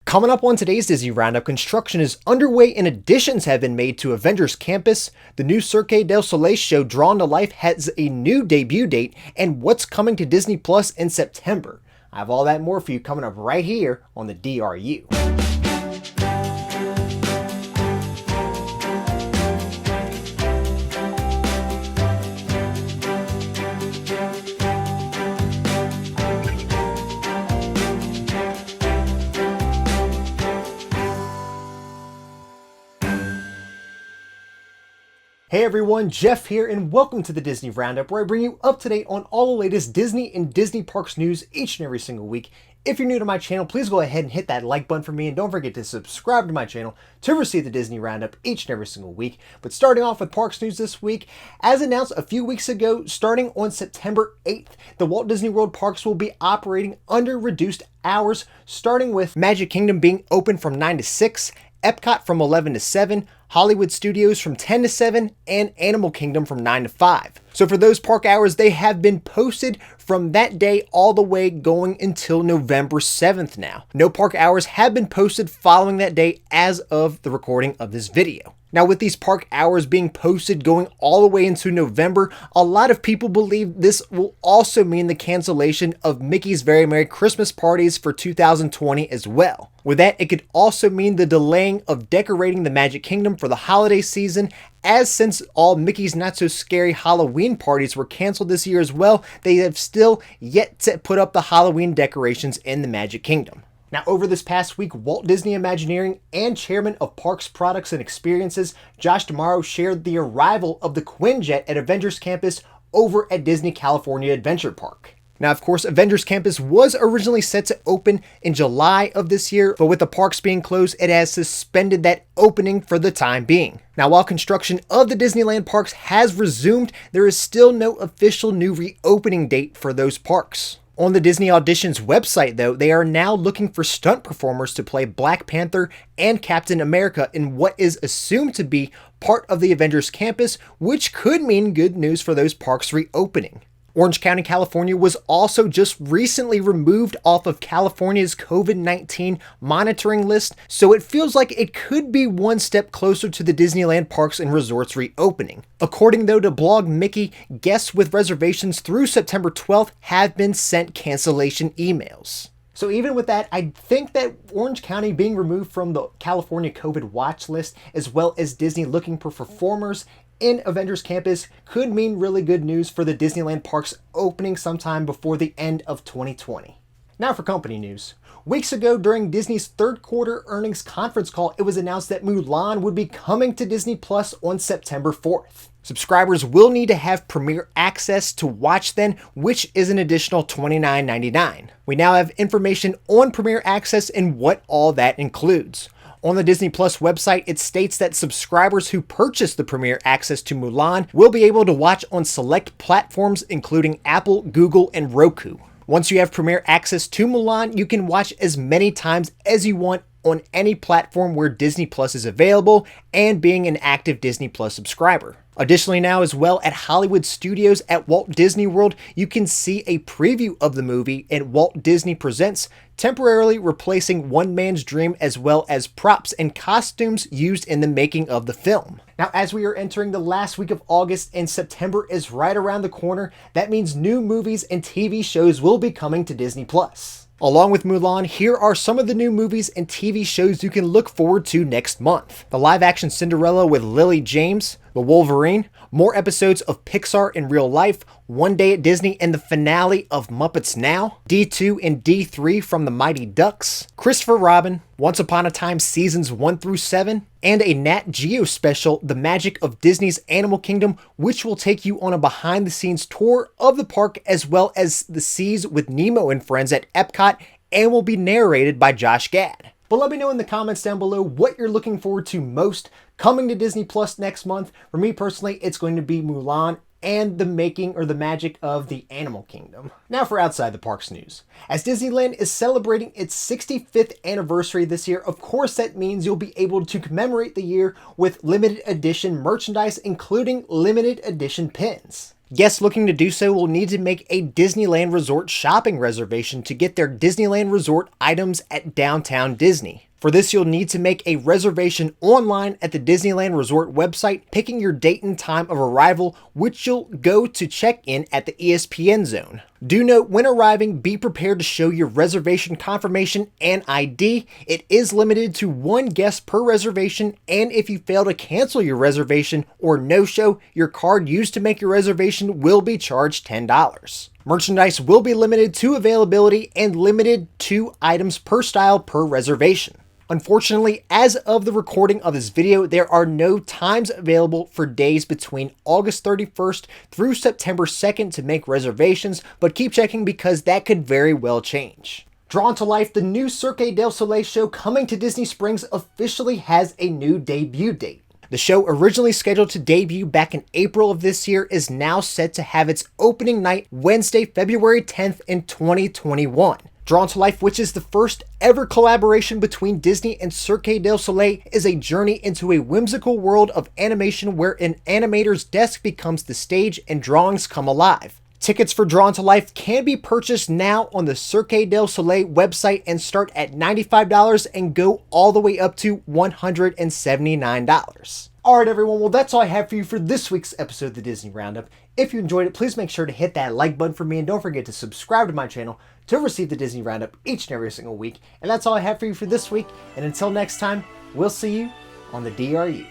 Coming up on today's Disney Roundup, construction is underway and additions have been made to Avengers Campus, the new Cirque du Soleil show Drawn to Life has a new debut date, and what's coming to Disney Plus in September. I have all that and more for you coming up right here on the DRU. Hey everyone, Jeff here, and welcome to the Disney Roundup, where I bring you up to date on all the latest Disney and Disney Parks news each and every single week. If you're new to my channel, please go ahead and hit that like button for me, and don't forget to subscribe to my channel to receive the Disney Roundup each and every single week. But starting off with Parks news this week, as announced a few weeks ago, starting on September 8th, the Walt Disney World parks will be operating under reduced hours, starting with Magic Kingdom being open from 9 to 6, Epcot from 11 to 7, Hollywood Studios from 10 to 7, and Animal Kingdom from 9 to 5. So for those park hours, they have been posted from that day all the way going until November 7th now. No park hours have been posted following that day as of the recording of this video. Now, with these park hours being posted going all the way into November, a lot of people believe this will also mean the cancellation of Mickey's Very Merry Christmas parties for 2020 as well. With that, it could also mean the delaying of decorating the Magic Kingdom for the holiday season, as since all Mickey's Not So Scary Halloween parties were canceled this year as well, they have still yet to put up the Halloween decorations in the Magic Kingdom. Now, over this past week, Walt Disney Imagineering and Chairman of Parks Products and Experiences, Josh D'Amaro, shared the arrival of the Quinjet at Avengers Campus over at Disney California Adventure Park. Now, of course, Avengers Campus was originally set to open in July of this year, but with the parks being closed, it has suspended that opening for the time being. Now, while construction of the Disneyland parks has resumed, there is still no official new reopening date for those parks. On the Disney Auditions website, though, they are now looking for stunt performers to play Black Panther and Captain America in what is assumed to be part of the Avengers Campus, which could mean good news for those parks reopening. Orange County, California was also just recently removed off of California's COVID-19 monitoring list, so it feels like it could be one step closer to the Disneyland parks and resorts reopening. According though to Blog Mickey, guests with reservations through September 12th have been sent cancellation emails. So even with that, I think that Orange County being removed from the California COVID watch list, as well as Disney looking for performers in Avengers Campus, could mean really good news for the Disneyland parks opening sometime before the end of 2020. Now for company news. Weeks ago, during Disney's third quarter earnings conference call, it was announced that Mulan would be coming to Disney Plus on September 4th. Subscribers will need to have Premier Access to watch then, which is an additional $29.99. We now have information on Premier Access and what all that includes. On the Disney Plus website, it states that subscribers who purchase the Premier Access to Mulan will be able to watch on select platforms including Apple, Google, and Roku. Once you have Premier Access to Mulan, you can watch as many times as you want on any platform where Disney Plus is available and being an active Disney Plus subscriber. Additionally, now as well at Hollywood Studios at Walt Disney World, you can see a preview of the movie in Walt Disney Presents, temporarily replacing One Man's Dream as well as props and costumes used in the making of the film. Now, as we are entering the last week of August and September is right around the corner, that means new movies and TV shows will be coming to Disney Plus. Along with Mulan, here are some of the new movies and TV shows you can look forward to next month. The live-action Cinderella with Lily James, The Wolverine, more episodes of Pixar in Real Life, One Day at Disney, and the finale of Muppets Now, D2 and D3 from the Mighty Ducks, Christopher Robin, Once Upon a Time Seasons 1 through 7, and a Nat Geo special, The Magic of Disney's Animal Kingdom, which will take you on a behind-the-scenes tour of the park as well as the Seas with Nemo and Friends at Epcot, and will be narrated by Josh Gad. But let me know in the comments down below what you're looking forward to most coming to Disney Plus next month. For me personally, it's going to be Mulan and the making or the magic of the Animal Kingdom. Now for outside the parks news. As Disneyland is celebrating its 65th anniversary this year, of course that means you'll be able to commemorate the year with limited edition merchandise, including limited edition pins. Guests looking to do so will need to make a Disneyland Resort shopping reservation to get their Disneyland Resort items at Downtown Disney. For this, you'll need to make a reservation online at the Disneyland Resort website, picking your date and time of arrival, which you'll go to check in at the ESPN zone. Do note, when arriving, be prepared to show your reservation confirmation and ID. It is limited to one guest per reservation, and if you fail to cancel your reservation or no-show, your card used to make your reservation will be charged $10. Merchandise will be limited to availability and limited to items per style per reservation. Unfortunately, as of the recording of this video, there are no times available for days between August 31st through September 2nd to make reservations, but keep checking because that could very well change. Drawn to life, the new Cirque du Soleil show coming to Disney Springs officially has a new debut date. The show, originally scheduled to debut back in April of this year, is now set to have its opening night Wednesday, February 10th in 2021. Drawn to Life, which is the first ever collaboration between Disney and Cirque du Soleil, is a journey into a whimsical world of animation where an animator's desk becomes the stage and drawings come alive. Tickets for Drawn to Life can be purchased now on the Cirque du Soleil website and start at $95 and go all the way up to $179. Alright everyone, well that's all I have for you for this week's episode of the Disney Roundup. If you enjoyed it, please make sure to hit that like button for me and don't forget to subscribe to my channel to receive the Disney Roundup each and every single week. And that's all I have for you for this week, and until next time, we'll see you on the DRU.